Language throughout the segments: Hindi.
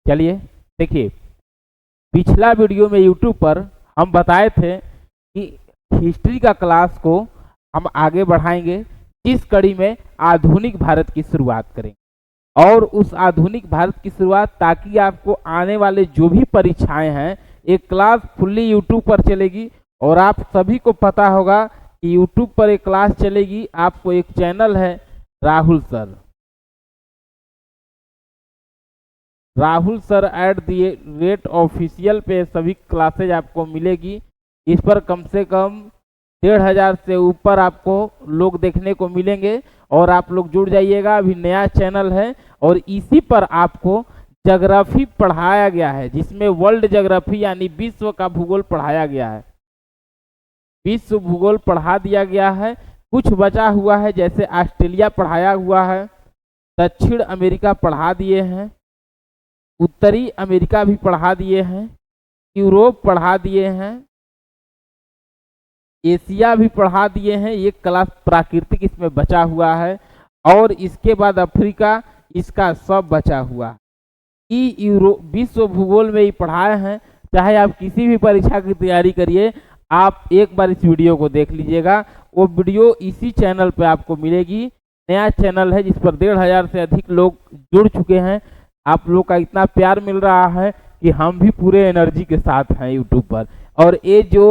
चलिए देखिए, पिछला वीडियो में यूट्यूब पर हम बताए थे कि हिस्ट्री का क्लास को हम आगे बढ़ाएंगे, जिस कड़ी में आधुनिक भारत की शुरुआत करेंगे। और उस आधुनिक भारत की शुरुआत ताकि आपको आने वाले जो भी परीक्षाएं हैं, एक क्लास फुल्ली यूट्यूब पर चलेगी। और आप सभी को पता होगा कि यूट्यूब पर एक क्लास चलेगी, आपको एक चैनल है राहुल सर @the ऑफिशियल पे सभी क्लासेज आपको मिलेगी। इस पर कम से कम 1500 से ऊपर आपको लोग देखने को मिलेंगे और आप लोग जुड़ जाइएगा। अभी नया चैनल है और इसी पर आपको ज्योग्राफी पढ़ाया गया है, जिसमें वर्ल्ड ज्योग्राफी यानी विश्व का भूगोल पढ़ाया गया है। विश्व भूगोल पढ़ा दिया गया है, कुछ बचा हुआ है, जैसे ऑस्ट्रेलिया पढ़ाया हुआ है, दक्षिण अमेरिका पढ़ा दिए हैं, उत्तरी अमेरिका भी पढ़ा दिए हैं, यूरोप पढ़ा दिए हैं, एशिया भी पढ़ा दिए हैं। ये क्लास प्राकृतिक इसमें बचा हुआ है और इसके बाद अफ्रीका, इसका सब बचा हुआ है। विश्व भूगोल में ही पढ़ाए हैं। चाहे आप किसी भी परीक्षा की तैयारी करिए, आप एक बार इस वीडियो को देख लीजिएगा। वो वीडियो इसी चैनल पे आपको मिलेगी। नया चैनल है जिस पर 1500 से अधिक लोग जुड़ चुके हैं। आप लोग का इतना प्यार मिल रहा है कि हम भी पूरे एनर्जी के साथ हैं यूट्यूब पर। और ये जो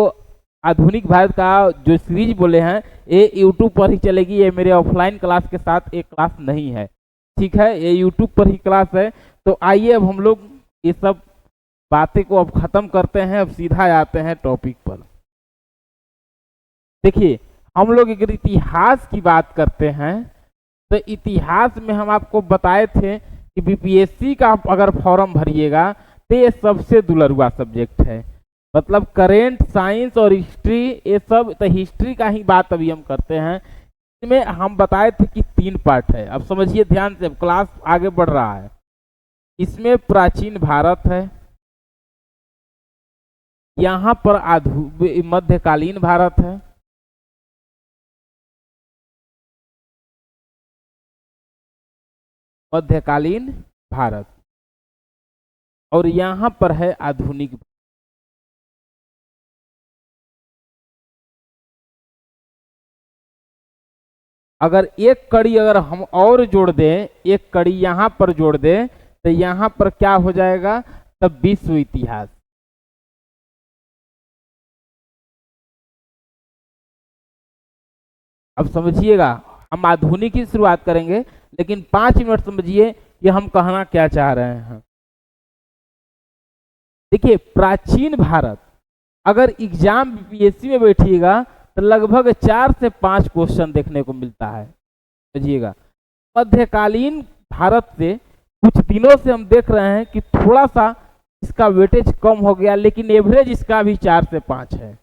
आधुनिक भारत का जो सीरीज बोले हैं, ये यूट्यूब पर ही चलेगी। ये मेरे ऑफलाइन क्लास के साथ एक क्लास नहीं है, ठीक है, ये यूट्यूब पर ही क्लास है। तो आइए अब हम लोग ये सब बातें को अब खत्म करते हैं, अब सीधा आते हैं टॉपिक पर। देखिए, हम लोग अगर इतिहास की बात करते हैं तो इतिहास में हम आपको बताए थे कि बीपीएससी का अगर फॉर्म भरिएगा तो ये सबसे दुलरुआ सब्जेक्ट है। मतलब करेंट, साइंस और हिस्ट्री, ये सब तो हिस्ट्री का ही बात अभी हम करते हैं। इसमें हम बताए थे कि 3 पार्ट है। अब समझिए ध्यान से, क्लास आगे बढ़ रहा है। इसमें प्राचीन भारत है, यहाँ पर मध्यकालीन भारत है, मध्यकालीन भारत, और यहाँ पर है आधुनिक। अगर एक कड़ी अगर हम और जोड़ दें, एक कड़ी यहाँ पर जोड़ दें, तो यहाँ पर क्या हो जाएगा, तब विश्व इतिहास। अब समझिएगा, हम आधुनिक की शुरुआत करेंगे, लेकिन 5 मिनट समझिए कि हम कहना क्या चाह रहे हैं। देखिए, प्राचीन भारत, अगर एग्जाम बीपीएससी में बैठिएगा तो लगभग 4 से 5 क्वेश्चन देखने को मिलता है, समझिएगा। मध्यकालीन भारत से कुछ दिनों से हम देख रहे हैं कि थोड़ा सा इसका वेटेज कम हो गया, लेकिन एवरेज इसका भी 4 से 5 है।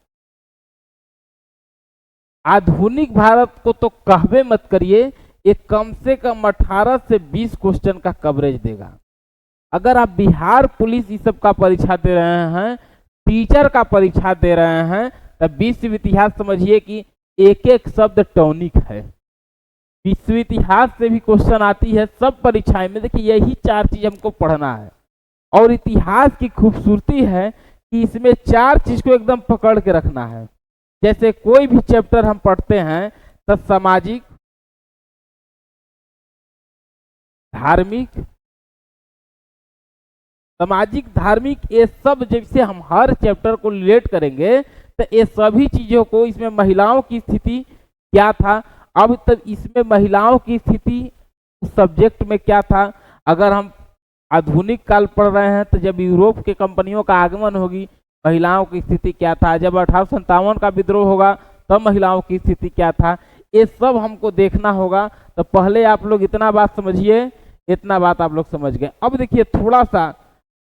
आधुनिक भारत को तो कहबे मत करिए, ये कम से कम 18 से 20 क्वेश्चन का कवरेज देगा। अगर आप बिहार पुलिस इस सब का परीक्षा दे रहे हैं, टीचर का परीक्षा दे रहे हैं, तब विश्व इतिहास समझिए कि एक एक शब्द टॉनिक है। विश्व इतिहास से भी क्वेश्चन आती है सब परीक्षाएं में। देखिए, यही 4 चीज हमको पढ़ना है। और इतिहास की खूबसूरती है कि इसमें 4 चीज को एकदम पकड़ के रखना है। जैसे कोई भी चैप्टर हम पढ़ते हैं तो सामाजिक, धार्मिक, ये सब जैसे हम हर चैप्टर को रिलेट करेंगे तो ये सभी चीजों को, इसमें महिलाओं की स्थिति क्या था, अब तक इसमें महिलाओं की स्थिति उस सब्जेक्ट में क्या था। अगर हम आधुनिक काल पढ़ रहे हैं तो जब यूरोप के कंपनियों का आगमन होगी, महिलाओं की स्थिति क्या था। जब 1857 का विद्रोह होगा तब महिलाओं की स्थिति क्या था। ये सब हमको देखना होगा। तो पहले आप लोग इतना बात समझिए, इतना बात आप लोग समझ गए। अब देखिए, थोड़ा सा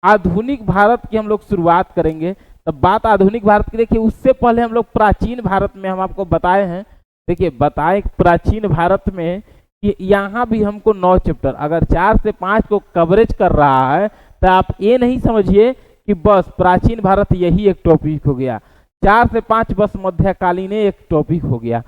आधुनिक भारत की हम लोग शुरुआत करेंगे। तब बात आधुनिक भारत की, देखिए उससे पहले हम लोग प्राचीन भारत में हम आपको बताए हैं। देखिए, बताए प्राचीन भारत में कि यहाँ भी हमको 9 चैप्टर, अगर 4 से 5 को कवरेज कर रहा है तो आप ये नहीं समझिए कि बस प्राचीन भारत यही एक टॉपिक हो गया। 4 से 5 बस मध्यकालीन एक टॉपिक हो गया।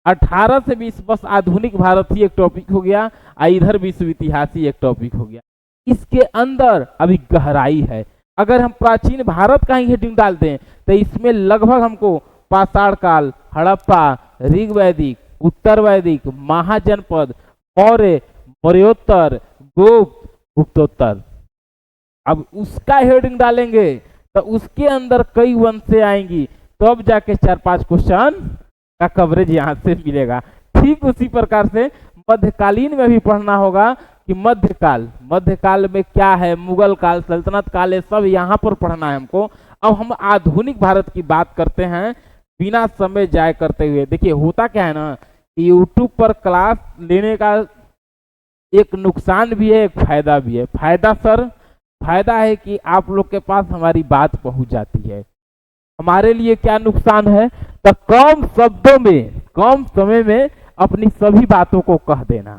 18 से 20 बस आधुनिक भारत ही एक टॉपिक हो गया। इधर विश्व इतिहास ही एक टॉपिक हो गया। इसके अंदर अभी गहराई है। अगर हम प्राचीन भारत का ही हेडिंग डाल दें तो इसमें लगभग हमको पाषाण काल, हड़प्पा, ऋग वैदिक, उत्तर वैदिक, महाजनपद, मौर्य, मौर्योत्तर, गुप्त, गुप्तोत्तर, अब उसका हेडिंग डालेंगे तो उसके अंदर कई वंशें आएंगी, तो अब जाके 4-5 क्वेश्चन का कवरेज यहां से मिलेगा। ठीक उसी प्रकार से मध्यकालीन में भी पढ़ना होगा कि मध्यकाल में क्या है, मुगल काल, सल्तनत काल, ये सब यहाँ पर पढ़ना है हमको। अब हम आधुनिक भारत की बात करते हैं बिना समय जाए करते हुए। देखिए होता क्या है ना, यूट्यूब पर क्लास लेने का एक नुकसान भी है, एक फायदा भी है। फायदा है कि आप लोग के पास हमारी बात पहुंच जाती है। हमारे लिए क्या नुकसान है, तो कम शब्दों में कम समय में अपनी सभी बातों को कह देना,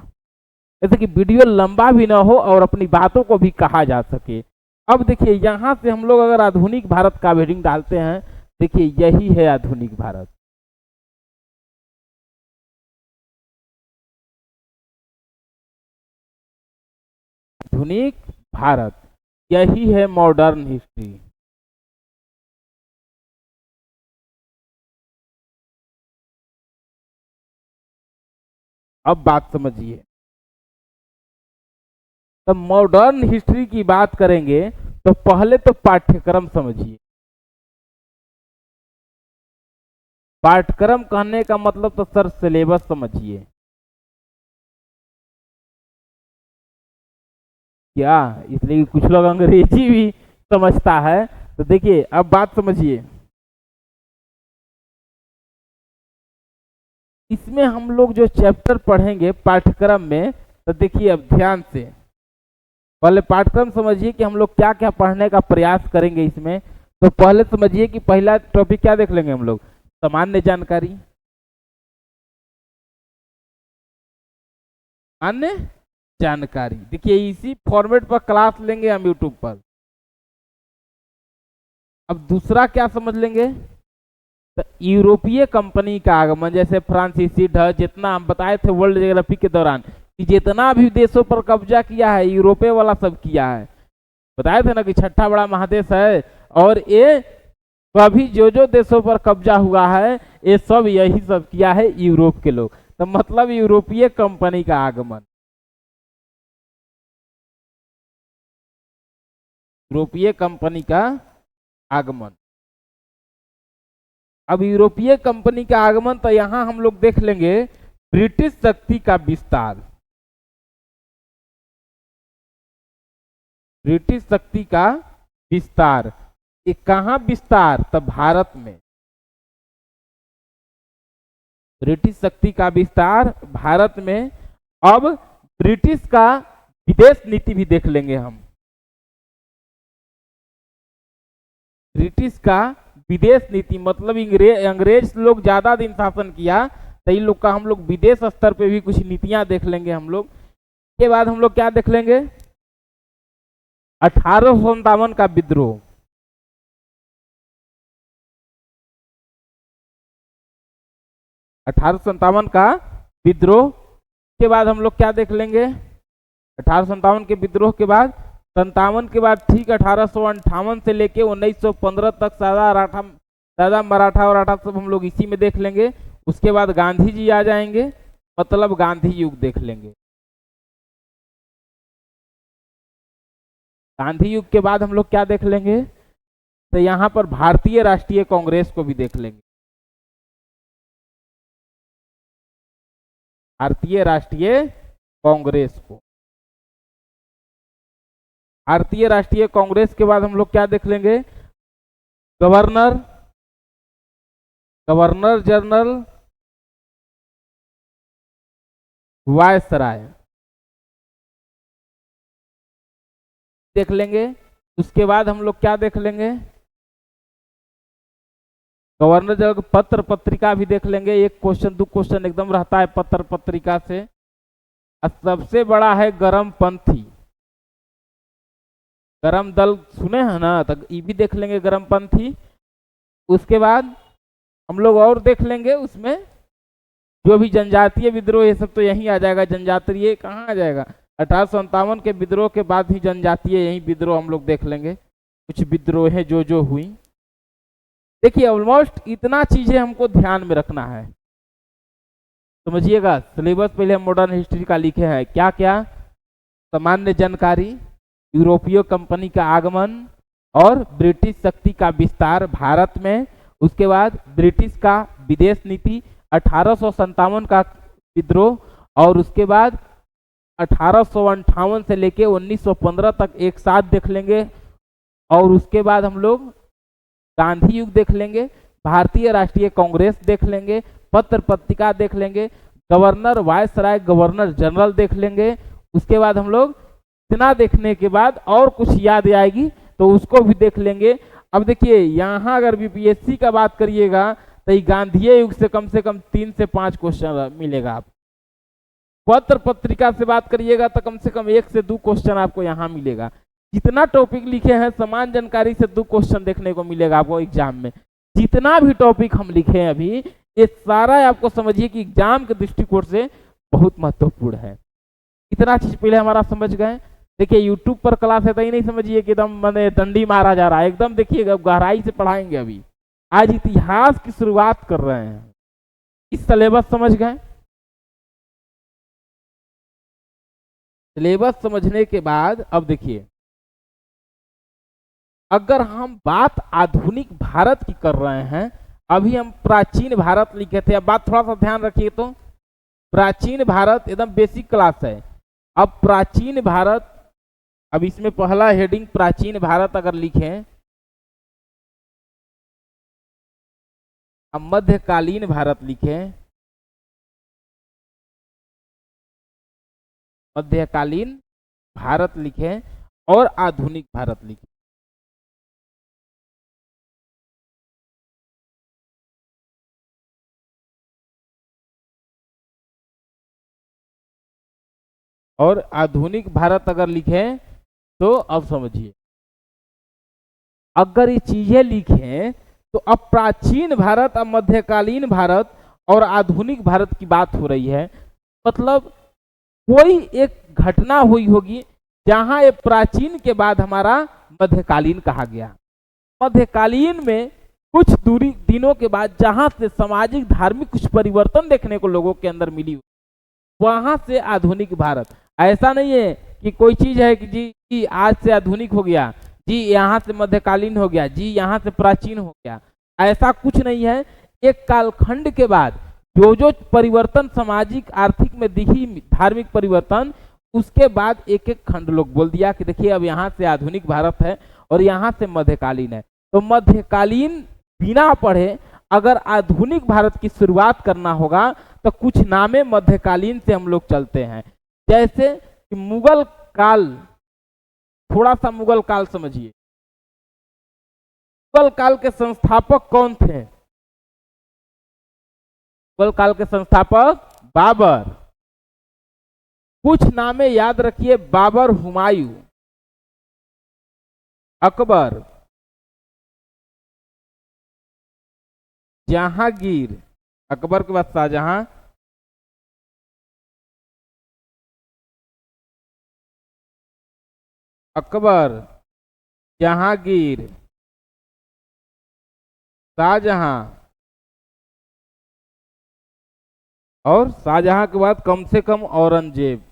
जैसे कि वीडियो लंबा भी ना हो और अपनी बातों को भी कहा जा सके। अब देखिए यहां से हम लोग अगर आधुनिक भारत का हेडिंग डालते हैं, देखिए यही है आधुनिक भारत। आधुनिक भारत यही है मॉडर्न हिस्ट्री। अब बात समझिए, तो मॉडर्न हिस्ट्री की बात करेंगे तो पहले तो पाठ्यक्रम समझिए। पाठ्यक्रम कहने का मतलब तो सर सिलेबस समझिए। क्या इसलिए कुछ लोग अंग्रेजी भी समझता है, तो देखिए अब बात समझिए। इसमें हम लोग जो चैप्टर पढ़ेंगे पाठ्यक्रम में, तो देखिए अब ध्यान से पहले पाठ्यक्रम समझिए कि हम लोग क्या क्या पढ़ने का प्रयास करेंगे इसमें। तो पहले समझिए कि पहला टॉपिक क्या देख लेंगे हम लोग, सामान्य जानकारी। अन्य जानकारी, देखिए इसी फॉर्मेट पर क्लास लेंगे हम यूट्यूब पर। अब दूसरा क्या समझ लेंगे, तो यूरोपीय कंपनी का आगमन, जैसे फ्रांसीसी ढच, जितना हम बताए थे वर्ल्ड ज्योग्राफी के दौरान कि जितना भी देशों पर कब्जा किया है यूरोपीय वाला सब किया है। बताए थे ना कि छठा बड़ा महादेश है, और ये सभी जो देशों पर कब्जा हुआ है ये सब यही सब किया है यूरोप के लोग। तो मतलब यूरोपीय कंपनी का आगमन, यूरोपीय कंपनी का आगमन। अब यूरोपीय कंपनी का आगमन, तो यहां हम लोग देख लेंगे ब्रिटिश शक्ति का विस्तार। ब्रिटिश शक्ति का विस्तार, ये कहां विस्तार, तो भारत में। ब्रिटिश शक्ति का विस्तार भारत में। अब ब्रिटिश का विदेश नीति भी देख लेंगे हम। ब्रिटिश का विदेश नीति मतलब अंग्रेज लोग ज्यादा दिन शासन किया, तो इन लोग का हम लोग विदेश स्तर पे भी कुछ नीतियां देख लेंगे हम लोग। के बाद हम लोग क्या देख लेंगे, 1857 का विद्रोह। 1857 का विद्रोह के बाद हम लोग क्या देख लेंगे, 1857 के विद्रोह के बाद, 57 के बाद ठीक 1858 से लेके 1915 तक सादा मराठा सब हम लोग इसी में देख लेंगे। उसके बाद गांधी जी आ जाएंगे, मतलब गांधी युग देख लेंगे। गांधी युग के बाद हम लोग क्या देख लेंगे, तो यहां पर भारतीय राष्ट्रीय कांग्रेस को भी देख लेंगे। भारतीय राष्ट्रीय कांग्रेस को, भारतीय राष्ट्रीय कांग्रेस के बाद हम लोग क्या देख लेंगे, गवर्नर जनरल, वायसराय देख लेंगे। उसके बाद हम लोग क्या देख लेंगे, गवर्नर जनरल पत्र पत्रिका भी देख लेंगे। एक क्वेश्चन 2 क्वेश्चन एकदम रहता है पत्र पत्रिका से। सबसे बड़ा है गरम पंथी, गरम दल सुने हैं ना, तो ये भी देख लेंगे गरम पंथी। उसके बाद हम लोग और देख लेंगे उसमें जो भी जनजातीय विद्रोह, ये सब तो यहीं आ जाएगा। जनजातीय कहाँ आ जाएगा, 1857 के विद्रोह के बाद ही जनजातीय यही विद्रोह हम लोग देख लेंगे, कुछ विद्रोह जो हुई। देखिए ऑलमोस्ट इतना चीजें हमको ध्यान में रखना है, समझिएगा। सिलेबस पहले हम मॉडर्न हिस्ट्री का लिखे हैं, क्या क्या, सामान्य जानकारी, यूरोपीय कंपनी का आगमन और ब्रिटिश शक्ति का विस्तार भारत में, उसके बाद ब्रिटिश का विदेश नीति, 1857 का विद्रोह, और उसके बाद 1858 से लेके 1915 तक एक साथ देख लेंगे, और उसके बाद हम लोग गांधी युग देख लेंगे, भारतीय राष्ट्रीय कांग्रेस देख लेंगे, पत्र पत्रिका देख लेंगे, गवर्नर वायसराय गवर्नर जनरल देख लेंगे। उसके बाद हम लोग इतना देखने के बाद और कुछ याद आएगी तो उसको भी देख लेंगे। अब देखिए यहाँ अगर बीपीएससी का बात करिएगा तो गांधी युग से कम 3 से 5 क्वेश्चन मिलेगा आप। पत्र पत्रिका से बात करिएगा तो कम से कम 1 से 2 क्वेश्चन आपको यहाँ मिलेगा। जितना टॉपिक लिखे हैं समान जानकारी से 2 क्वेश्चन देखने को मिलेगा आपको एग्जाम में। जितना भी टॉपिक हम लिखे हैं अभी ये सारा आपको समझिए कि एग्जाम के दृष्टिकोण से बहुत महत्वपूर्ण है। इतना चीज पहले हमारा समझ गए। देखिए यूट्यूब पर क्लास है तो ही नहीं समझिए कि एकदम मैंने डंडी मारा जा रहा है, एकदम देखिएगा गहराई से पढ़ाएंगे। अभी आज इतिहास की शुरुआत कर रहे हैं, इस सिलेबस समझ गए। सिलेबस समझने के बाद अब देखिए अगर हम बात आधुनिक भारत की कर रहे हैं, अभी हम प्राचीन भारत लिखे थे। अब बात थोड़ा सा ध्यान रखिए, तो प्राचीन भारत एकदम बेसिक क्लास है। अब प्राचीन भारत, अब इसमें पहला हेडिंग प्राचीन भारत अगर लिखें, अब मध्यकालीन भारत लिखें, मध्यकालीन भारत लिखें और आधुनिक भारत लिखें। और आधुनिक भारत अगर लिखें तो अब समझिए अगर ये चीजें लिखें तो अब प्राचीन भारत, अब मध्यकालीन भारत और आधुनिक भारत की बात हो रही है। मतलब कोई एक घटना हुई होगी जहां ये प्राचीन के बाद हमारा मध्यकालीन कहा गया। मध्यकालीन में कुछ दूरी दिनों के बाद जहां से सामाजिक धार्मिक कुछ परिवर्तन देखने को लोगों के अंदर मिली, वहां से आधुनिक भारत। ऐसा नहीं है कि कोई चीज है कि जी आज से आधुनिक हो गया, जी यहाँ से मध्यकालीन हो गया, जी यहाँ से प्राचीन हो गया, ऐसा कुछ नहीं है। एक कालखंड के बाद जो परिवर्तन सामाजिक आर्थिक में दिखी, धार्मिक परिवर्तन, उसके बाद एक एक खंड लोग बोल दिया कि देखिए अब यहाँ से आधुनिक भारत है और यहाँ से मध्यकालीन है। तो मध्यकालीन बिना पढ़े अगर आधुनिक भारत की शुरुआत करना होगा तो कुछ नामे मध्यकालीन से हम लोग चलते हैं। जैसे कि मुगल काल, थोड़ा सा मुगल काल समझिए। मुगल काल के संस्थापक कौन थे? मुगल काल के संस्थापक बाबर। कुछ नामे याद रखिए, बाबर, हुमायूं, अकबर, जहांगीर, अकबर के बाद शाहजहां, अकबर, जहांगीर, शाहजहां, और शाहजहां के बाद कम से कम औरंगजेब,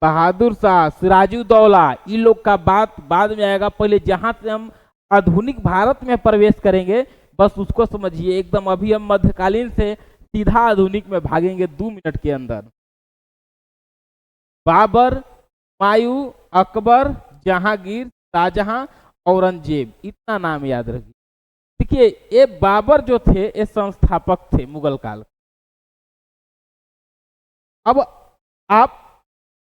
बहादुर शाह, सिराजुद्दौला। इन लोग का बात बाद में आएगा। पहले जहां से हम आधुनिक भारत में प्रवेश करेंगे बस उसको समझिए एकदम। अभी हम मध्यकालीन से सीधा आधुनिक में भागेंगे 2 मिनट के अंदर। बाबर, हुमायूं, अकबर, जहांगीर, शाहजहां, औरंगजेब, इतना नाम याद रखिए। देखिए ये बाबर जो थे ये संस्थापक थे मुगल काल। अब आप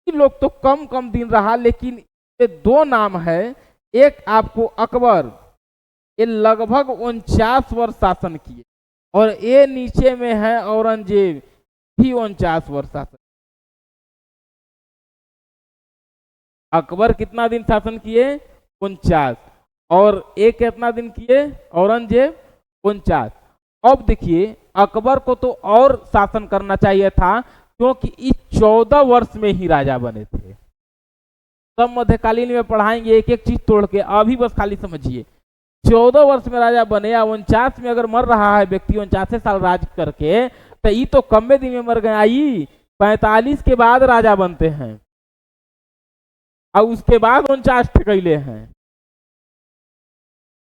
लोग तो कम दिन रहा, लेकिन ये 2 नाम है। एक आपको अकबर, ये लगभग 49 वर्ष शासन किए, और ये नीचे में है औरंगजेब, भी 49 वर्ष शासन। अकबर कितना दिन शासन किए? 49। और एक कितना दिन किए? औरंगजेब 49। अब देखिए अकबर को तो और शासन करना चाहिए था, क्योंकि इस 14 वर्ष में ही राजा बने थे। सब मध्यकालीन में पढ़ाएंगे एक एक चीज तोड़ के, अभी बस खाली समझिए। 14 वर्ष में राजा बने, या 49 में अगर मर रहा है व्यक्ति 49 साल राज करके, तो ये तो कम दिन में मर गए। आई 45 के बाद राजा बनते हैं और उसके बाद 49 ठकैले हैं।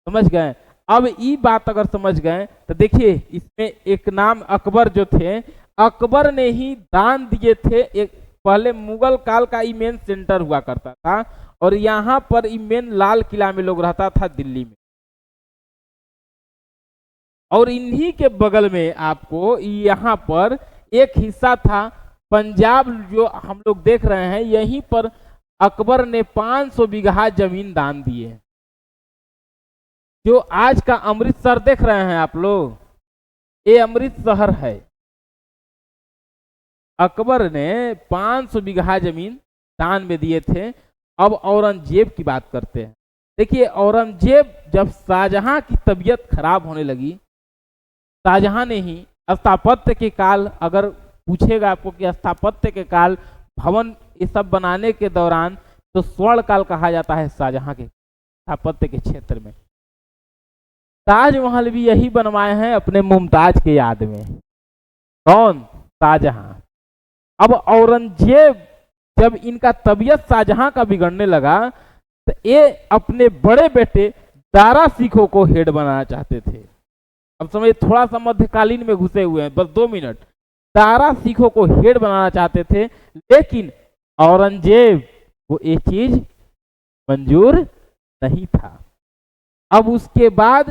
समझ गए? अब ये बात अगर समझ गए तो देखिए, इसमें एक नाम अकबर जो थे, अकबर ने ही दान दिए थे। एक पहले मुगल काल का ये मेन सेंटर हुआ करता था, और यहाँ पर ये मेन लाल किला में लोग रहता था दिल्ली में। और इन्हीं के बगल में आपको यहाँ पर एक हिस्सा था पंजाब, जो हम लोग देख रहे हैं। यहीं पर अकबर ने 500 बीघा जमीन दान दिए। जो आज का अमृतसर देख रहे हैं आप लोग, ये अमृत शहर है। अकबर ने 500 बीघा जमीन दान में दिए थे। अब औरंगजेब की बात करते हैं। देखिए, औरंगजेब जब शाहजहां की तबीयत खराब होने लगी, शाहजहां ने ही स्थापत्य के काल, अगर पूछेगा आपको कि स्थापत्य के काल भवन ये सब बनाने के दौरान, तो स्वर्ण काल कहा जाता है शाहजहां के स्थापत्य के क्षेत्र में। ताजमहल भी यही बनवाए हैं अपने मुमताज के याद में। कौन? शाहजहां। अब औरंगजेब जब इनका तबीयत शाहजहां का बिगड़ने लगा, तो ये अपने बड़े बेटे दारा सिखो को हेड बनाना चाहते थे। अब समझिए, थोड़ा सा मध्यकालीन में घुसे हुए हैं, बस 2 मिनट। दारा सिखो को हेड बनाना चाहते थे, लेकिन औरंगजेब को ये चीज मंजूर नहीं था। अब उसके बाद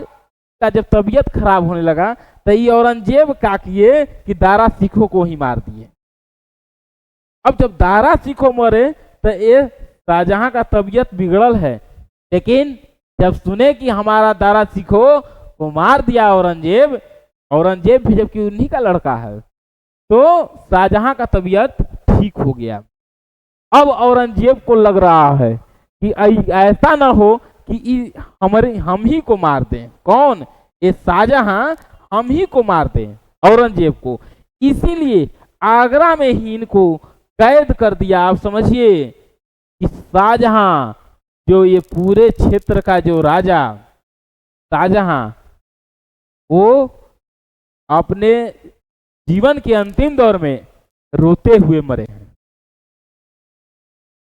का जब तबीयत खराब होने लगा, तो ये औरंगजेब क्या किए कि दारा सिखो को ही मार दिए। अब जब दारा सिखो मरे, तो ये शाहजहां का तबीयत बिगड़ल है, लेकिन जब सुने कि हमारा दारा सिखो को मार दिया औरंगजेब, औरंगजेब भी जबकि उन्हीं का लड़का है, तो शाहजहां का तबीयत ठीक हो गया। अब औरंगजेब को लग रहा है कि ऐसा ना हो कि हम ही को मार दें। कौन? ये शाहजहां हम ही को मार दें, औरंगजेब को। इसीलिए आगरा में ही इनको कैद कर दिया। आप समझिए कि शाहजहां, जो ये पूरे क्षेत्र का जो राजा शाहजहां, वो अपने जीवन के अंतिम दौर में रोते हुए मरे हैं।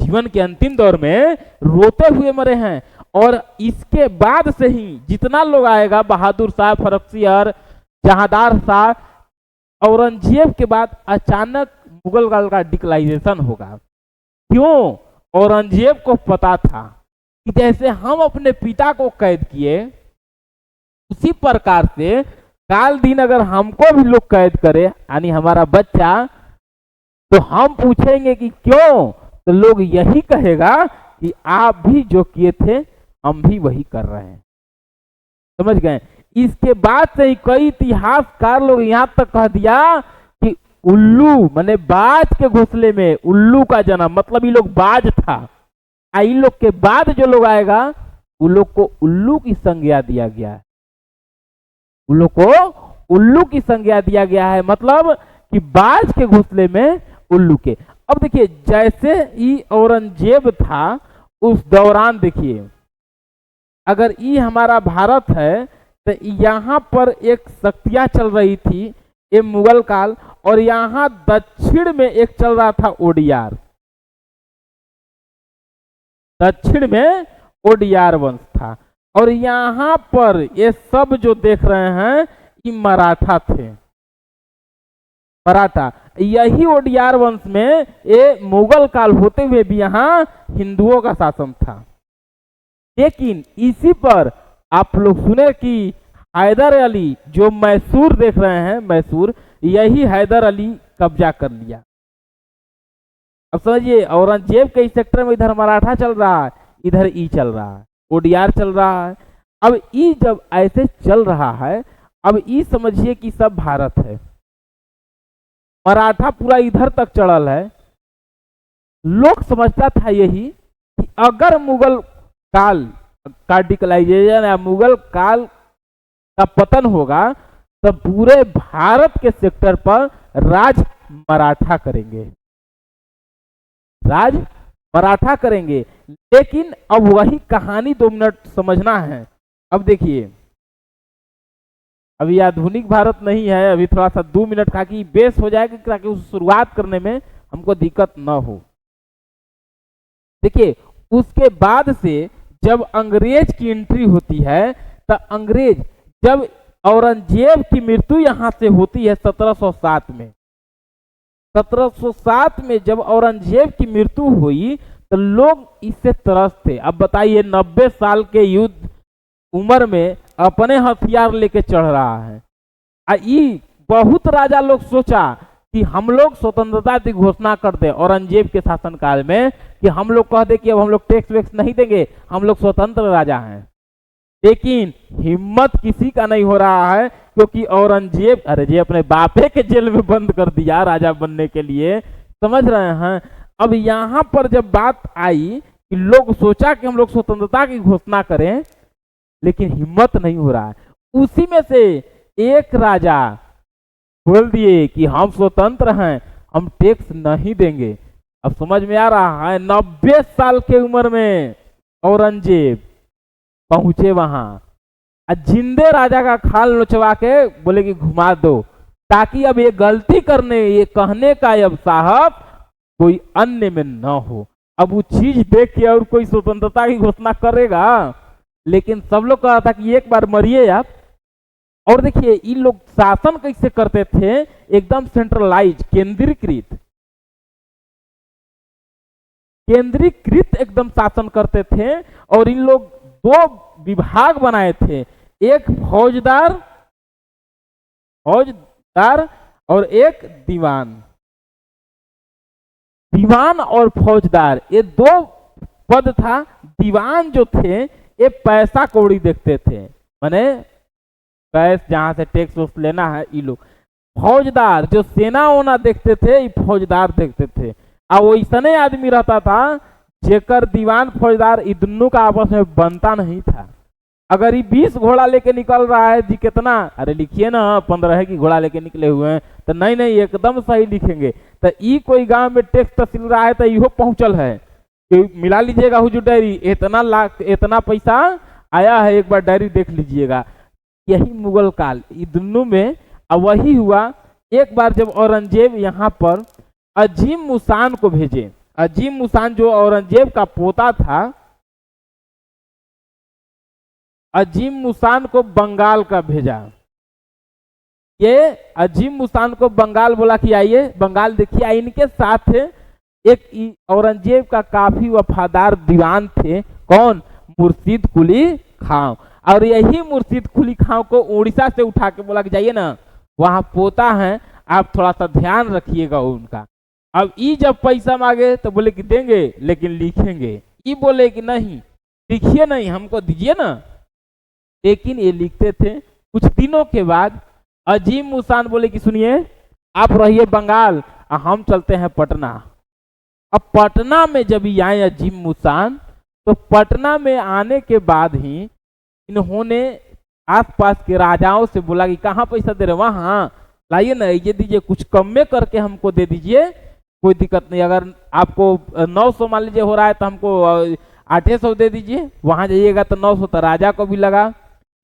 जीवन के अंतिम दौर में रोते हुए मरे हैं। और इसके बाद से ही जितना लोग आएगा, बहादुर शाह, फर्रुखसिंह, जहांदार शाह, औरंगजेब के बाद अचानक मुगल काल का डिक्लाइजेशन होगा। क्यों? औरंगजेब को पता था कि जैसे हम अपने पिता को कैद किए, उसी प्रकार से काल दिन अगर हमको भी लोग कैद करे, यानी हमारा बच्चा, तो हम पूछेंगे कि क्यों, तो लोग यही कहेगा कि आप भी जो किए थे हम भी वही कर रहे हैं। समझ गए? इसके बाद से ही कई इतिहासकार लोग यहाँ तक कह दिया कि उल्लू माने बाज के घोंसले में उल्लू का जन्म, मतलब ये लोग बाज था। इन लोग के बाद जो लोग आएगा, उन लोग को उल्लू की संज्ञा दिया गया है। उन लोग को उल्लू की संज्ञा दिया गया है, मतलब कि बाज के घोंसले में उल्लू के। अब देखिए, जैसे ही औरंगजेब था उस दौरान, देखिए अगर ये हमारा भारत है, तो यहाँ पर एक शक्तियां चल रही थी, ये मुगल काल, और यहाँ दक्षिण में एक चल रहा था ओडियार। दक्षिण में ओडियार वंश था, और यहाँ पर ये सब जो देख रहे हैं ये मराठा थे। मराठा, यही ओडियार वंश में ये मुगल काल होते हुए भी यहाँ हिंदुओं का शासन था। लेकिन इसी पर आप लोग सुने कि हैदर अली, जो मैसूर देख रहे हैं, मैसूर, यही हैदर अली कब्जा कर लिया। अब समझिए, औरंगजेब के इस सेक्टर में इधर मराठा चल रहा है, इधर ई चल रहा है, ओडियार चल रहा है। अब ई जब ऐसे चल रहा है, अब ई समझिए कि सब भारत है, मराठा पूरा इधर तक चढ़ल है। लोग समझता था यही कि अगर मुगल काल का डिक्लाइजेशन या मुगल काल का पतन होगा, तो पूरे भारत के सेक्टर पर राज मराठा करेंगे। राज मराठा करेंगे। लेकिन अब वही कहानी 2 मिनट समझना है। अब देखिए, अभी आधुनिक भारत नहीं है, अभी थोड़ा सा 2 मिनट का कि बेस हो जाएगा ताकि उस शुरुआत करने में हमको दिक्कत न हो। देखिए, उसके बाद से जब अंग्रेज की एंट्री होती है, तो अंग्रेज जब औरंगजेब की मृत्यु यहां से होती है 1707 में, 1707 में जब औरंगजेब की मृत्यु हुई तो लोग इससे त्रस्त थे। अब बताइए, 90 साल के युद्ध उम्र में अपने हथियार लेके चढ़ रहा है। बहुत राजा लोग सोचा कि हम लोग स्वतंत्रता की घोषणा कर दे औरंगजेब के शासनकाल में, कि हम लोग कह दे कि अब हम लोग टैक्स वैक्स नहीं देंगे, हम लोग स्वतंत्र राजा हैं। लेकिन हिम्मत किसी का नहीं हो रहा है, क्योंकि औरंगजेब अरे जी अपने बापे के जेल में बंद कर दिया राजा बनने के लिए। समझ रहे हैं? अब यहां पर जब बात आई कि लोग सोचा कि हम लोग स्वतंत्रता की घोषणा करें, लेकिन हिम्मत नहीं हो रहा है। उसी में से एक राजा बोल दिए कि हम स्वतंत्र हैं, हम टैक्स नहीं देंगे। अब समझ में आ रहा है, 90 साल के उम्र में औरंगजेब पहुंचे वहां, जिंदे राजा का खाल नोचवा के बोले कि घुमा दो, ताकि अब ये गलती करने ये कहने का अब साहब कोई अन्य में न हो। अब वो चीज देख के और कोई स्वतंत्रता की घोषणा करेगा? लेकिन सब लोग कहा था कि एक बार मरिए आप। और देखिए, इन लोग शासन कैसे करते थे, एकदम सेंट्रलाइज, केंद्रीकृत एकदम शासन करते थे। और इन लोग 2 विभाग बनाए थे, एक फौजदार और एक दीवान। दीवान और फौजदार ये 2 पद था। दीवान जो थे ये पैसा कौड़ी देखते थे, माने कैश जहां से टैक्स वैक्स लेना है ये लोग। फौजदार जो सेना वोना देखते थे, ये फौजदार देखते थे। अब वैसने आदमी रहता था जेकर दीवान फौजदार ये दोनों का आपस में बनता नहीं था। अगर ये 20 घोड़ा लेके निकल रहा है जी, कितना, अरे लिखिए ना 15 की घोड़ा लेके निकले हुए हैं, तो नहीं नहीं एकदम सही लिखेंगे। तो ये कोई गांव में टैक्स तहसील रहा है तो इहो पहुंचल है कि मिला लीजिएगा हुजूर डायरी, इतना लाख इतना पैसा आया है, एक बार डायरी देख लीजिएगा। यही मुगल काल, ये दोनों में अब वही हुआ। एक बार जब औरंगजेब यहाँ पर अजीम मुसान को भेजे, अजीम मुसान जो औरंगजेब का पोता था, अजीम मुसान को बंगाल का भेजा। ये अजीम मुसान को बंगाल बोला कि आइए बंगाल देखिए। इनके साथ एक औरंगजेब का काफी वफादार दीवान थे, कौन? मुर्शिद कुली खां। और यही मुर्शिद कुली खां को उड़ीसा से उठा के बोला कि जाइए ना, वहां पोता है, आप थोड़ा सा ध्यान रखिएगा उनका। अब ई जब पैसा मांगे तो बोले कि देंगे, लेकिन लिखेंगे। ई बोले कि नहीं, लिखिए नहीं, हमको दीजिए ना। लेकिन ये लिखते थे। कुछ दिनों के बाद अजीम मुसान बोले कि सुनिए, आप रहिए बंगाल, हम चलते हैं पटना। अब पटना में जब ये आए अजीम मुसान, तो पटना में आने के बाद ही इन्होंने आसपास के राजाओं से बोला कि कहाँ पैसा दे रहे, वहां लाइए ना, ये दीजिए, कुछ कम में करके हमको दे दीजिए, कोई दिक्कत नहीं। अगर आपको 900 मान लीजिए हो रहा है तो हमको 800 दे दीजिए। वहां जाइएगा तो 900 तो राजा को भी लगा,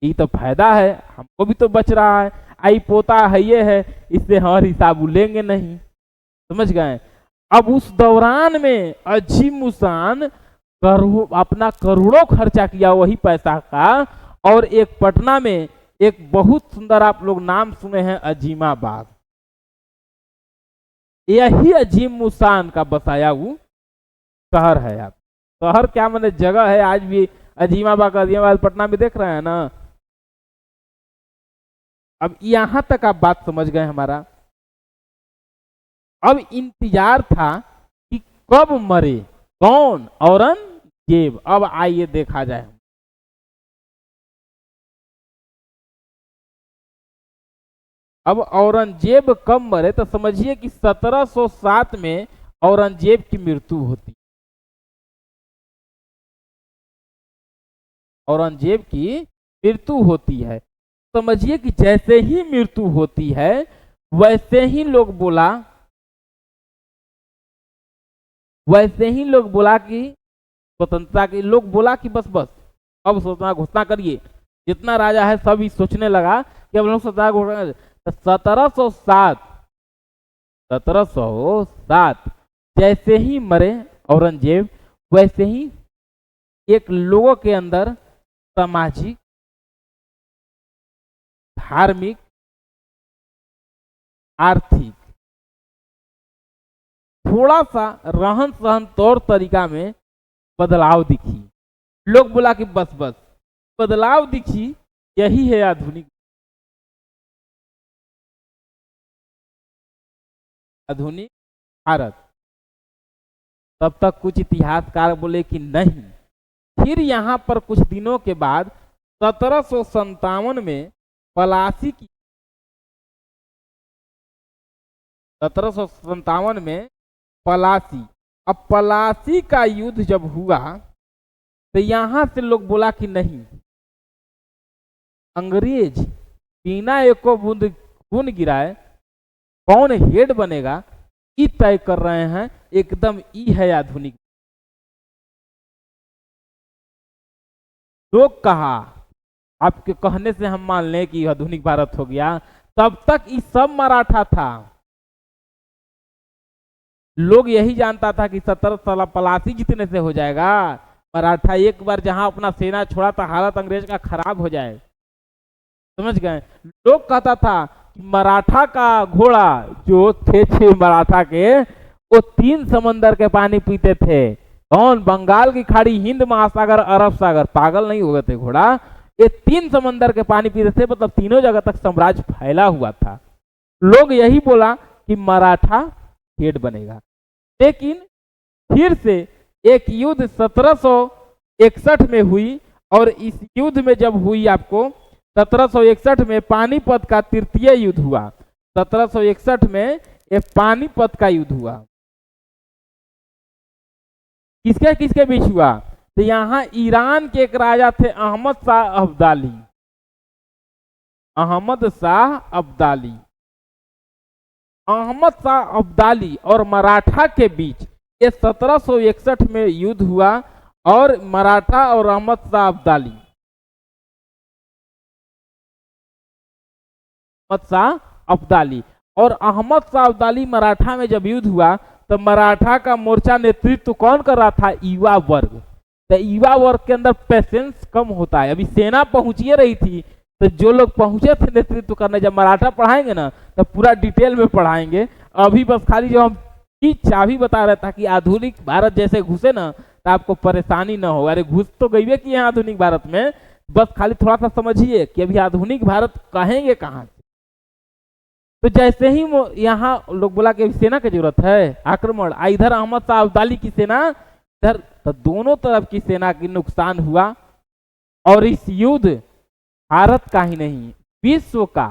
ये तो फायदा है, हमको भी तो बच रहा है। आई पोता है ये है, इससे हर हिसाब लेंगे नहीं। समझ गए? अब उस दौरान में अजीम मुसान अपना करोड़ों खर्चा किया वही पैसा का, और एक पटना में एक बहुत सुंदर, आप लोग नाम सुने हैं, अजीमाबाद। यही अजीम मुसान का बसाया हुआ शहर है। आप शहर क्या माने जगह है, आज भी अजीमाबाद पटना में देख रहे हैं ना। अब यहां तक आप बात समझ गए हमारा। अब इंतजार था कि कब मरे कौन? औरंगजेब। अब आइए देखा जाए। अब औरंगजेब कब मरे, तो समझिए कि 1707 में औरंगजेब की मृत्यु होती। औरंगजेब की मृत्यु होती है। समझिए कि जैसे ही मृत्यु होती है, वैसे ही लोग बोला, वैसे ही लोग बोला कि स्वतंत्रता के लोग बोला कि बस बस अब स्वतंत्रता घोषणा करिए। जितना राजा है सब सोचने लगा कि अब लोग स्वतंत्रता घोषणा। 1707 जैसे ही मरे औरंगजेब, वैसे ही एक लोगों के अंदर सामाजिक, धार्मिक, आर्थिक, थोड़ा सा रहन सहन तौर तरीका में बदलाव दिखी। लोग बोला कि बस बस बदलाव दिखी, यही है आधुनिक भारत। तब तक कुछ इतिहासकार बोले कि नहीं। फिर यहाँ पर कुछ दिनों के बाद 1757 में पलासी की 1757 में पलासी, अब पलासी का युद्ध जब हुआ तो यहां से लोग बोला कि नहीं, अंग्रेज बिना एको बूंद खून गिराए कौन हेड बनेगा, ई तय कर रहे हैं। एकदम ई है आधुनिक। लोग कहा, आपके कहने से हम मान लें कि आधुनिक भारत हो गया, तब तक ये सब मराठा था। लोग यही जानता था कि 17 पलासी जीतने से हो जाएगा। मराठा एक बार जहां अपना सेना छोड़ा था, हालत अंग्रेज का खराब हो जाए, समझ गए। लोग कहता था कि मराठा का घोड़ा जो थे मराठा के, वो 3 समंदर के पानी पीते थे। कौन? बंगाल की खाड़ी, हिंद महासागर, अरब सागर। पागल नहीं हो गए थे घोड़ा, ये 3 समंदर के पानी पीते थे, मतलब तीनों जगह तक साम्राज्य फैला हुआ था। लोग यही बोला कि मराठा हेड बनेगा। लेकिन फिर से एक युद्ध 1761 में हुई, और इस युद्ध में जब हुई आपको 1761 में पानीपत का तृतीय युद्ध हुआ। 1761 में एक पानीपत का युद्ध हुआ। किसके किसके बीच हुआ? तो यहां ईरान के एक राजा थे अहमद शाह अब्दाली। अहमद शाह अब्दाली, अहमद शाह अब्दाली और मराठा के बीच ये 1761 में युद्ध हुआ। और मराठा और अहमद शाह अब्दाली, अहमद शाह अब्दाली और अहमद शाह अब्दाली मराठा में जब युद्ध हुआ, तो मराठा का मोर्चा नेतृत्व कौन कर रहा था? युवा वर्ग। तो युवा वर्ग के अंदर पेशेंस कम होता है। अभी सेना पहुंची रही थी, तो जो लोग पहुंचे थे नेतृत्व करने, जब मराठा पढ़ाएंगे ना तो पूरा डिटेल में पढ़ाएंगे। अभी बस खाली जो हम की चाबी बता रहा था कि आधुनिक भारत जैसे घुसे ना तो आपको परेशानी ना हो। अरे घुस तो गई है कि यहाँ आधुनिक भारत में, बस खाली थोड़ा सा समझिए कि अभी आधुनिक भारत कहेंगे कहाँ से। तो जैसे ही यहाँ लोग बोला कि सेना की जरूरत है, आक्रमण, इधर अहमद शाह अब्दाली की सेना, इधर, तो दोनों तरफ की सेना की नुकसान हुआ। और इस युद्ध भारत का ही नहीं, विश्व का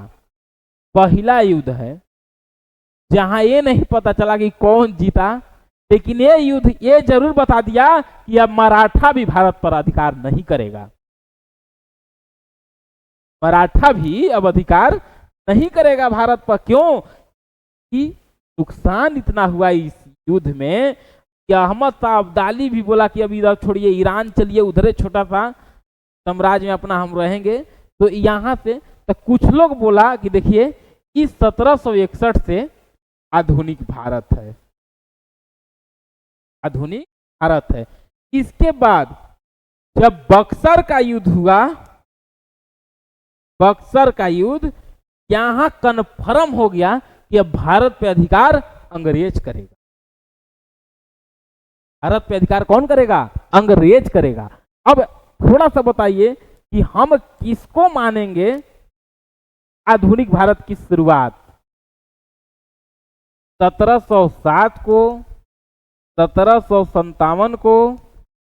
पहला युद्ध है जहां ये नहीं पता चला कि कौन जीता, लेकिन ये युद्ध ये जरूर बता दिया कि अब मराठा भी भारत पर अधिकार नहीं करेगा। मराठा भी अब अधिकार नहीं करेगा भारत पर। क्यों? कि नुकसान इतना हुआ इस युद्ध में कि अहमद शाह अब्दाली भी बोला कि अभी इधर छोड़िए, ईरान चलिए, उधर छोटा सा साम्राज्य में अपना हम रहेंगे। तो यहां से तो कुछ लोग बोला कि देखिए इस 1761 से आधुनिक भारत है, आधुनिक भारत है। इसके बाद जब बक्सर का युद्ध हुआ, बक्सर का युद्ध, यहां कन्फर्म हो गया कि अब भारत पे अधिकार अंग्रेज करेगा। भारत पे अधिकार कौन करेगा? अंग्रेज करेगा। अब थोड़ा सा बताइए कि हम किसको मानेंगे आधुनिक भारत की शुरुआत? 1707 को, 1757 को,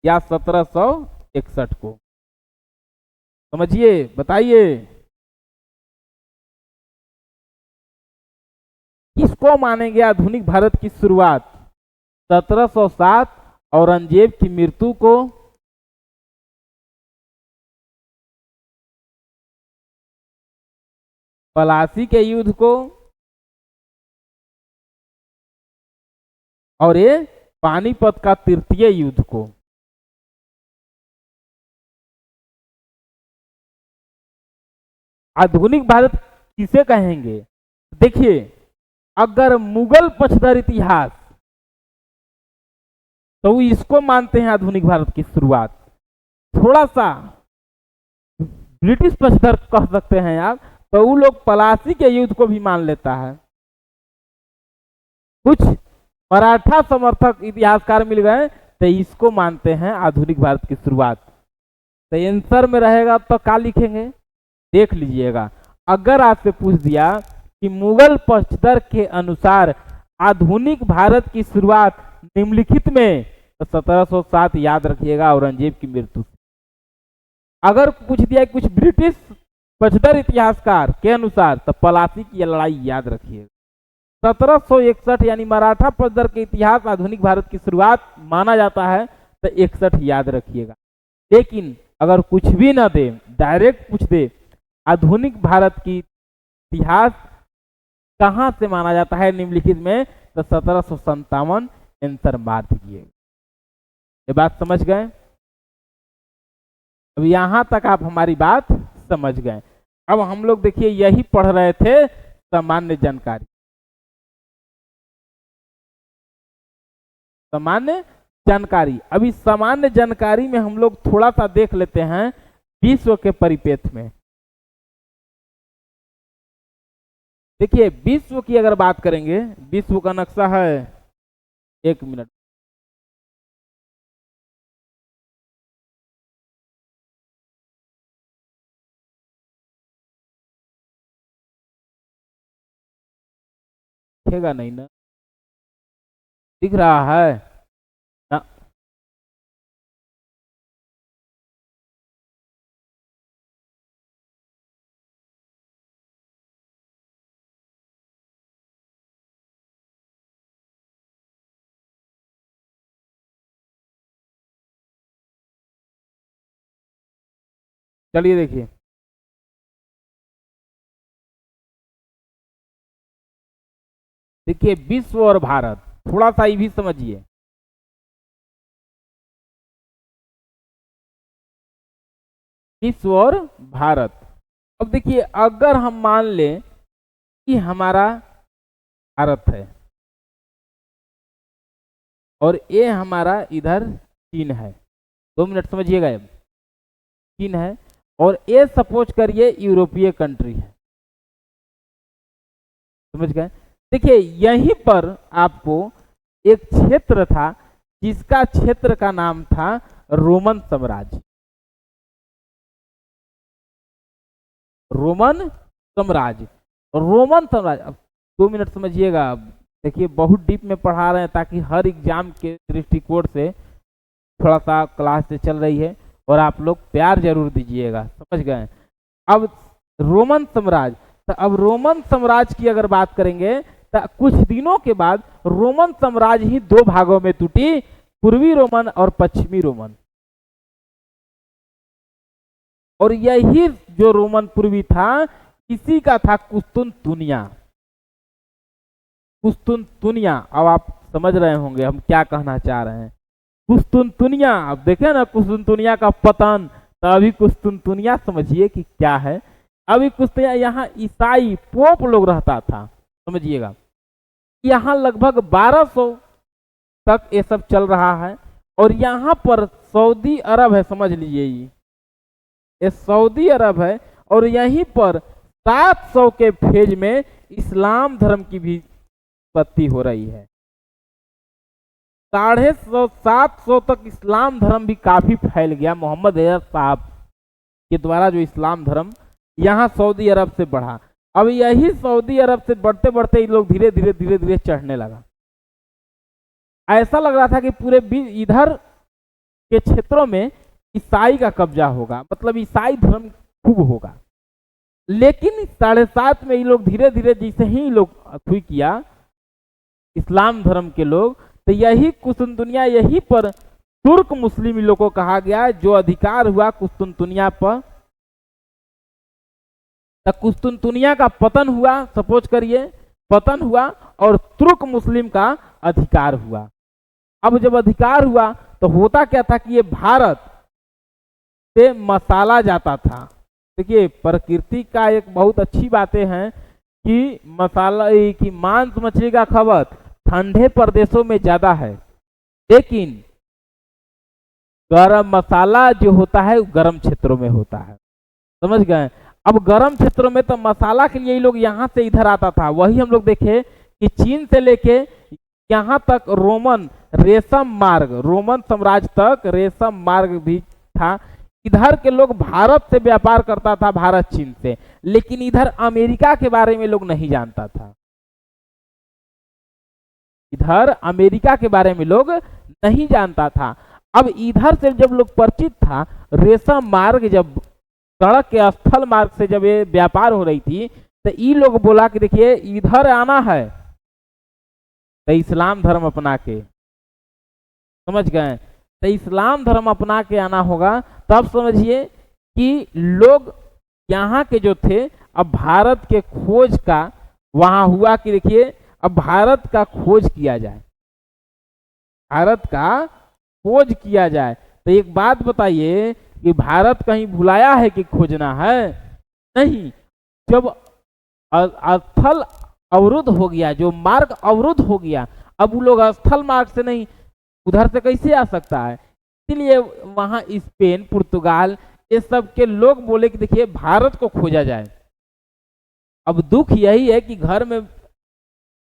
या 1761 को? समझिए, बताइए किसको मानेंगे आधुनिक भारत की शुरुआत? 1707 औरंगजेब की मृत्यु को, पलासी के युद्ध को, और ये पानीपत का तृतीय युद्ध को। आधुनिक भारत किसे कहेंगे? देखिए, अगर मुगल पक्षधर इतिहास, तो इसको मानते हैं आधुनिक भारत की शुरुआत। थोड़ा सा ब्रिटिश पक्षधर कह सकते हैं आप, तो वो लोग पलासी के युद्ध को भी मान लेता है। कुछ मराठा समर्थक इतिहासकार मिल गए, तो इसको मानते हैं आधुनिक भारत की शुरुआत। तो आंसर में रहेगा तो क्या लिखेंगे? देख लीजिएगा, अगर आपसे पूछ दिया कि मुगल पक्षधर के अनुसार आधुनिक भारत की शुरुआत निम्नलिखित में, तो 1707 याद रखिएगा, औरंगजेब की मृत्यु। अगर पूछ दिया कुछ ब्रिटिश पक्षधर इतिहासकार के अनुसार, तो पलासी की लड़ाई याद रखिएगा। 1761 यानी मराठा पक्षधर के इतिहास आधुनिक भारत की शुरुआत माना जाता है, तो 61 याद रखिएगा। लेकिन अगर कुछ भी ना दे, डायरेक्ट पूछ दे आधुनिक भारत की इतिहास कहां से माना जाता है निम्नलिखित में, तो 1757 आंसर मार दीजिए। ये बात समझ गए? अब यहां तक आप हमारी बात समझ गए। अब हम लोग देखिए यही पढ़ रहे थे सामान्य जानकारी। सामान्य जानकारी, अभी सामान्य जानकारी में हम लोग थोड़ा सा देख लेते हैं विश्व के परिप्रेक्ष्य में। देखिए, विश्व की अगर बात करेंगे, विश्व का नक्शा है, एक मिनट, दिखेगा नहीं ना? दिख रहा है ना? चलिए देखिए, देखिए विश्व और भारत, थोड़ा सा ये भी समझिए। विश्व और भारत, अब देखिए अगर हम मान लें कि हमारा भारत है और ये हमारा इधर चीन है, 2 मिनट समझिएगा, अब चीन है और ये सपोज करिए यूरोपीय कंट्री है, समझ गए? देखिए यहीं पर आपको एक क्षेत्र था जिसका क्षेत्र का नाम था रोमन साम्राज्य। रोमन साम्राज्य, रोमन साम्राज्य, अब 2 मिनट समझिएगा। देखिए बहुत डीप में पढ़ा रहे हैं ताकि हर एग्जाम के दृष्टिकोण से थोड़ा सा क्लास से चल रही है और आप लोग प्यार जरूर दीजिएगा, समझ गए? अब रोमन साम्राज्य, तो अब रोमन साम्राज्य की अगर बात करेंगे तो कुछ दिनों के बाद रोमन साम्राज्य ही 2 भागों में टूटी, पूर्वी रोमन और पश्चिमी रोमन। और यही जो रोमन पूर्वी था, इसी का था कुस्तुनतुनिया। कुस्तुनतुनिया, अब आप समझ रहे होंगे हम क्या कहना चाह रहे हैं। कुस्तुनतुनिया, अब देखे ना कुस्तुनतुनिया का पतन, तो अभी कुस्तुनतुनिया समझिए कि क्या है। अभी कुस्तुनतुनिया यहाँ ईसाई पोप लोग रहता था, समझिएगा। यहाँ लगभग 1200 तक ये सब चल रहा है और यहाँ पर सऊदी अरब है, समझ लीजिए ये सऊदी अरब है और यहीं पर 700 के फेज में इस्लाम धर्म की भी उत्पत्ति हो रही है। 750 तक इस्लाम धर्म भी काफी फैल गया। मोहम्मद हैदर साहब के द्वारा जो इस्लाम धर्म यहाँ सऊदी अरब से बढ़ा, अब यही सऊदी अरब से बढ़ते बढ़ते ये लोग धीरे धीरे चढ़ने लगा। ऐसा लग रहा था कि पूरे इधर के क्षेत्रों में ईसाई का कब्जा होगा, मतलब ईसाई धर्म खूब होगा। लेकिन 750 में ये लोग धीरे धीरे जैसे ही लोग अथुई किया इस्लाम धर्म के लोग, तो यही कुस्तुनतुनिया, यही पर तुर्क मुस्लिम लोगों को कहा गया, जो अधिकार हुआ कुस्तुनतुनिया पर। तो कुस्तुनतुनिया का पतन हुआ, सपोज करिए पतन हुआ और तुर्क मुस्लिम का अधिकार हुआ। अब जब अधिकार हुआ तो होता क्या था कि ये भारत से मसाला जाता था। देखिए प्रकृति का एक बहुत अच्छी बातें हैं कि मसाला कि मांस मछली का खपत ठंडे प्रदेशों में ज्यादा है, लेकिन गरम मसाला जो होता है वो गर्म क्षेत्रों में होता है। समझ गए। अब गर्म क्षेत्रों में तो मसाला के लिए लोग यहाँ से इधर आता था। वही हम लोग देखे कि चीन से लेके यहाँ तक रोमन रेशम मार्ग, रोमन साम्राज्य तक रेशम मार्ग भी था। इधर के लोग भारत से व्यापार करता था, भारत चीन से, लेकिन इधर अमेरिका के बारे में लोग नहीं जानता था। इधर अमेरिका के बारे में लोग नहीं जानता था। अब इधर से जब लोग परिचित था, रेशम मार्ग जब सड़क के स्थल मार्ग से जब ये व्यापार हो रही थी, तो ये लोग बोला कि देखिए इधर आना है तो इस्लाम धर्म अपना के, समझ गए, तो इस्लाम धर्म अपना के आना होगा। तब समझिए कि लोग यहाँ के जो थे, अब भारत के खोज का वहां हुआ कि देखिए अब भारत का खोज किया जाए, भारत का खोज किया जाए। तो एक बात बताइए कि भारत कहीं भुलाया है कि खोजना है? नहीं। जब स्थल अवरुद्ध हो गया, जो मार्ग अवरुद्ध हो गया, अब वो लोग स्थल मार्ग से नहीं, उधर से कैसे आ सकता है? इसलिए वहां स्पेन, पुर्तगाल, ये सब के लोग बोले कि देखिए भारत को खोजा जाए। अब दुख यही है कि घर में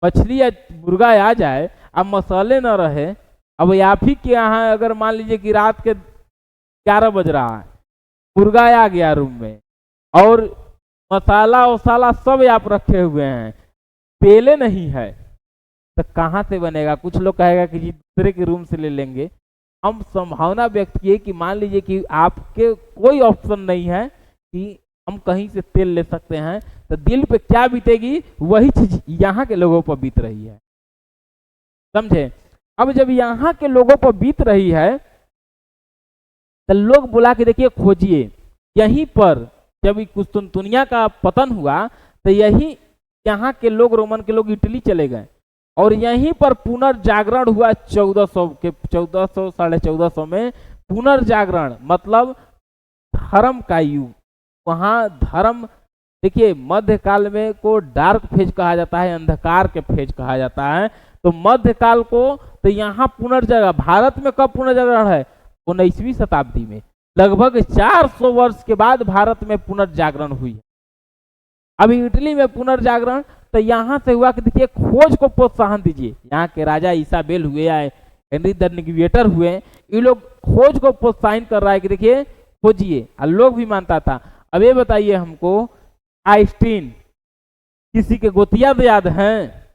मछली या मुर्गा आ जाए, अब मसाले न रहे। अब आप ही के यहाँ अगर मान लीजिए कि रात के 11 बज रहा है, मुर्गा आ गया रूम में और मसाला वसाला सब आप रखे हुए हैं, पेले नहीं है, तो कहाँ से बनेगा? कुछ लोग कहेगा कि जी दूसरे के रूम से ले लेंगे। हम संभावना व्यक्त किए कि मान लीजिए कि आपके कोई ऑप्शन नहीं है कि हम कहीं से तेल ले सकते हैं, तो दिल पे क्या बीतेगी वही चीज यहाँ के लोगों पर बीत रही है, समझे। अब जब यहाँ के लोगों पर बीत रही है तो लोग बुला के देखिए खोजिए। यहीं पर जब कुस्तुनतुनिया का पतन हुआ तो यही यहाँ के लोग, रोमन के लोग इटली चले गए और यहीं पर पुनर्जागरण हुआ 1400 के 1400 1450 में पुनर्जागरण, मतलब धर्म का युग। वहाँ धर्म, देखिए मध्यकाल में को डार्क फेज कहा जाता है, अंधकार के फेज कहा जाता है। तो मध्यकाल को तो यहाँ पुनर्जागरण, भारत में कब पुनर्जागरण है? 19वीं शताब्दी में, लगभग 400 वर्ष के बाद भारत में पुनर्जागरण हुई है। अभी इटली में पुनर्जागरण तो यहाँ से हुआ कि देखिए खोज को प्रोत्साहन दीजिए। यहाँ के राजा इसाबेल हुए या हेनरी द नेविगेटर हुए, ये लोग खोज को प्रोत्साहित कर रहा है कि देखिए खोजिए, और लोग भी मानता था। अब ये बताइए हमको, आइंस्टीन किसी के गोतिया तो याद हैं?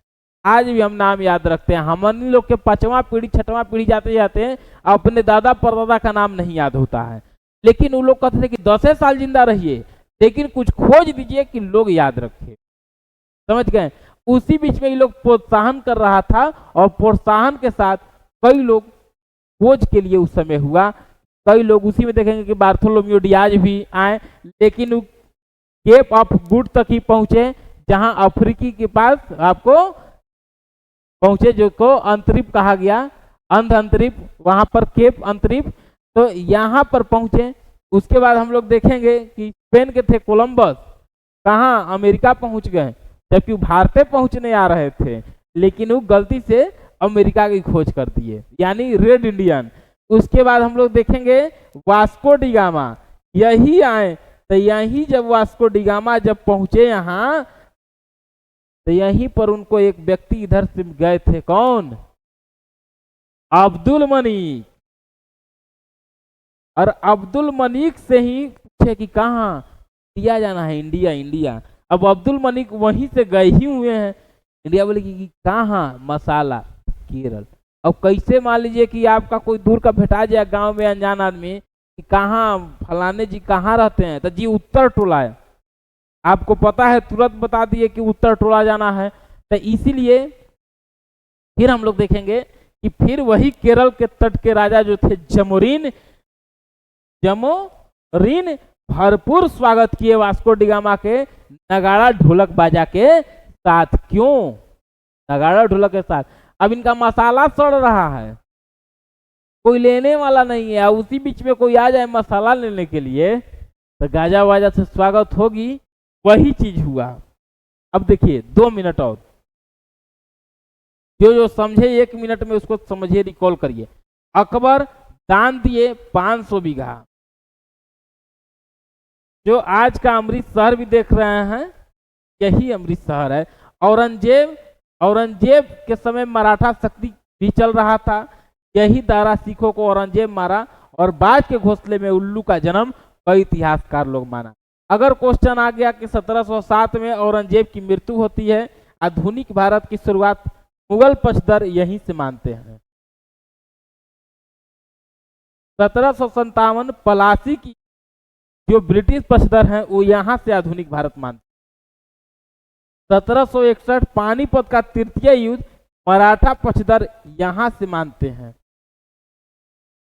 आज भी हम नाम याद रखते हैं। हम लोग के 5वां पीढ़ी 6वां पीढ़ी जाते जाते हैं, अपने दादा परदादा का नाम नहीं याद होता है, लेकिन वो लोग कहते थे कि 10 साल जिंदा रहिए, लेकिन कुछ खोज दीजिए कि लोग याद रखें, समझ गए। उसी बीच में ये लोग प्रोत्साहन कर रहा था और प्रोत्साहन के साथ कई लोग खोज के लिए उस समय हुआ। कई लोग उसी में देखेंगे कि बार्थोलोम्यू डियाज भी आए, लेकिन केप ऑफ गुड तक ही पहुंचे, जहां अफ्रीकी के पास आपको पहुंचे, जो को अंतरिप कहा गया, अंध अंतरिप, वहां पर केप अंतरिप, तो यहाँ पर पहुंचे। उसके बाद हम लोग देखेंगे कि स्पेन के थे कोलंबस, कहाँ अमेरिका पहुंच गए, जबकि भारत पहुंचने आ रहे थे, लेकिन वो गलती से अमेरिका की खोज कर दिए, यानी रेड इंडियन। उसके बाद हम लोग देखेंगे वास्को डिगामा, यही आए, तो यही जब वास्को डिगामा जब पहुंचे यहाँ, तो यहीं पर उनको एक व्यक्ति इधर से गए थे, कौन? अब्दुल मनीक। और अब्दुल मनीक से ही पूछे कि कहाँ इंडिया जाना है, इंडिया इंडिया। अब अब्दुल मनीक वहीं से गए ही हुए हैं इंडिया, बोले कि कहाँ? मसाला, केरल। अब कैसे मान लीजिए कि आपका कोई दूर का भेटा जाए गांव में अनजान आदमी कि कहाँ फलाने जी कहाँ रहते हैं, तो जी उत्तर टोला है, आपको पता है, तुरंत बता दिए कि उत्तर टोला जाना है। तो इसीलिए फिर हम लोग देखेंगे कि फिर वही केरल के तट के राजा जो थे जमोरिन, जमोरिन भरपूर स्वागत किए वास्को डिगामा के नगाड़ा ढोलक बाजा के साथ। क्यों नगाड़ा ढोलक के साथ? अब इनका मसाला सड़ रहा है, कोई लेने वाला नहीं है, उसी बीच में कोई आ जाए मसाला लेने के लिए तो गाजा वाजा से स्वागत होगी, वही चीज हुआ। अब देखिए 2 मिनट और, जो समझे 1 मिनट में उसको समझिए, रिकॉल करिए। अकबर दान दिए 500 बीघा, जो आज का अमृतसर भी देख रहे हैं यही अमृतसर है। औरंगजेब के समय मराठा शक्ति भी चल रहा था, यही दारा सिखों को औरंगजेब मारा और बाद के घोंसले में उल्लू का जन्म कई इतिहासकार लोग माना। अगर क्वेश्चन आ गया कि 1707 में औरंगजेब की मृत्यु होती है, आधुनिक भारत की शुरुआत मुगल पचदर यहीं से मानते हैं। 1757 पलासी की जो ब्रिटिश पचदर हैं वो यहां से आधुनिक भारत मानते हैं। 1761 पानीपत का तृतीय युद्ध मराठा पचदर यहां से मानते हैं।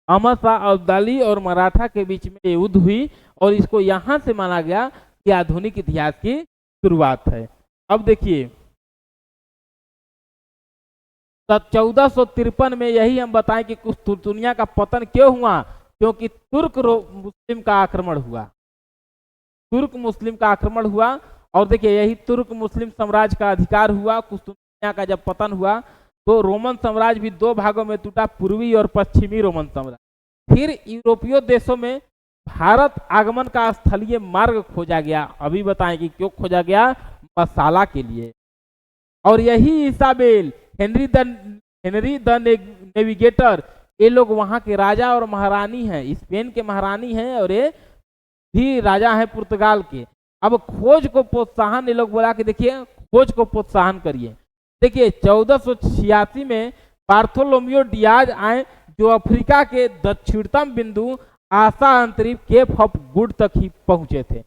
अहमद शाह अब्दाली और मराठा के बीच में युद्ध हुई और इसको यहां से माना गया कि आधुनिक इतिहास की शुरुआत है। अब देखिए 1453 में यही हम बताएं कि कुस्तुनतुनिया का पतन क्यों हुआ, क्योंकि तुर्क मुस्लिम का आक्रमण हुआ, तुर्क मुस्लिम का आक्रमण हुआ। और देखिए यही तुर्क मुस्लिम साम्राज्य का अधिकार हुआ। कुस्तुनतुनिया का जब पतन हुआ तो रोमन साम्राज्य भी 2 भागों में टूटा, पूर्वी और पश्चिमी रोमन साम्राज्य। फिर यूरोपीय देशों में भारत आगमन का स्थलीय मार्ग खोजा गया। अभी बताएं कि क्यों खोजा गया, मसाला के लिए। और यही इसाबेल, हेनरी द नेविगेटर, ये लोग वहां के राजा और महारानी हैं, स्पेन के महारानी हैं और ये भी राजा हैं पुर्तगाल के। अब खोज को प्रोत्साहन ये लोग बोला कि देखिए खोज को प्रोत्साहन करिए। देखिए 1486 में बार्थोलोमियो डियाज आए, जो अफ्रीका के दक्षिणतम बिंदु आशा अंतरिक्ष केप ऑफ गुड तक ही पहुंचे थे।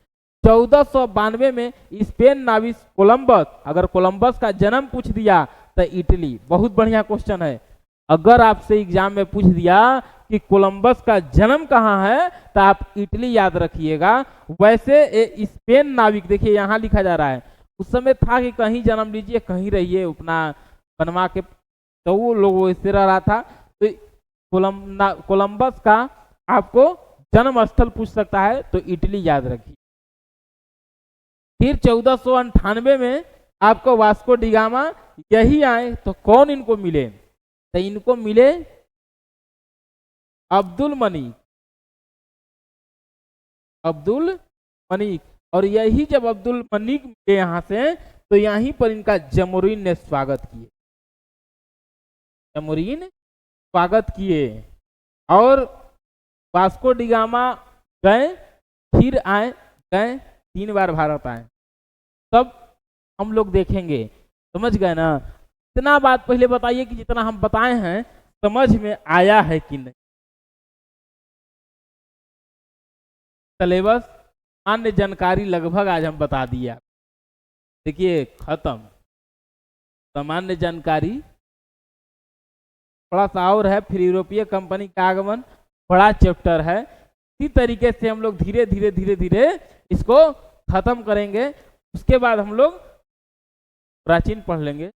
1492 में स्पेन नाविक कोलंबस, अगर कोलंबस का जन्म पूछ दिया तो इटली, बहुत बढ़िया क्वेश्चन है। अगर आपसे एग्जाम में पूछ दिया कि कोलंबस का जन्म कहाँ है तो आप इटली याद रखिएगा। वैसे स्पेन नाविक, देखिए यहाँ लिखा जा रहा है, उस समय था कि कहीं जन्म लीजिए कहीं रहिए उपना बनवा के, तो वो लोग इस तरह रहा था। तो कोलंबस का आपको जन्म स्थल पूछ सकता है तो इटली याद रखिए। फिर 1498 में आपको वास्को डिगामा यही आए, तो कौन इनको मिले, तो इनको मिले अब्दुल मनीक। और यही जब अब्दुल मनीक मिले यहाँ से, तो यहीं पर इनका जमोरीन ने स्वागत किए, जमोरीन स्वागत किए। और वास्को डिगामा गए, फिर आए, गए 3 बार भारत आए। तब हम लोग देखेंगे, समझ गए ना। इतना बात पहले बताइए कि जितना हम बताए हैं समझ में आया है कि नहीं। सिलेबस अन्य जानकारी लगभग आज हम बता दिया, देखिए खत्म। सामान्य जानकारी थोड़ा सा और है, फिर यूरोपीय कंपनी का आगमन बड़ा चैप्टर है। इसी तरीके से हम लोग धीरे धीरे इसको खत्म करेंगे। उसके बाद हम लोग प्राचीन पढ़ लेंगे,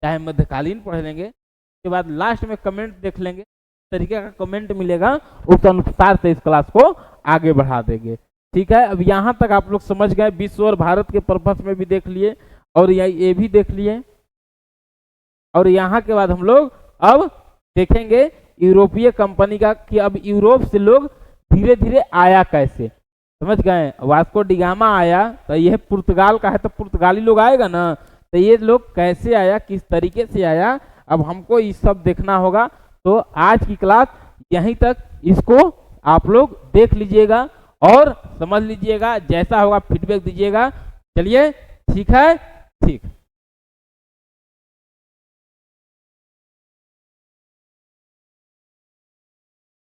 चाहे मध्यकालीन पढ़ लेंगे। उसके बाद लास्ट में कमेंट देख लेंगे, तरीके का कमेंट मिलेगा, उस अनुसार से इस क्लास को आगे बढ़ा देंगे। ठीक है, अब यहाँ तक आप लोग समझ गए। विश्व और भारत के पर्पस में भी देख लिए और ये भी देख लिए। और यहाँ के बाद हम लोग अब देखेंगे यूरोपीय कंपनी का, कि अब यूरोप से लोग धीरे धीरे आया कैसे। समझ गए, वास्को डिगामा आया तो यह पुर्तगाल का है, तो पुर्तगाली लोग आएगा ना, तो ये लोग कैसे आया, किस तरीके से आया, अब हमको ये सब देखना होगा। तो आज की क्लास यहीं तक, इसको आप लोग देख लीजिएगा और समझ लीजिएगा, जैसा होगा फीडबैक दीजिएगा। चलिए ठीक है, ठीक।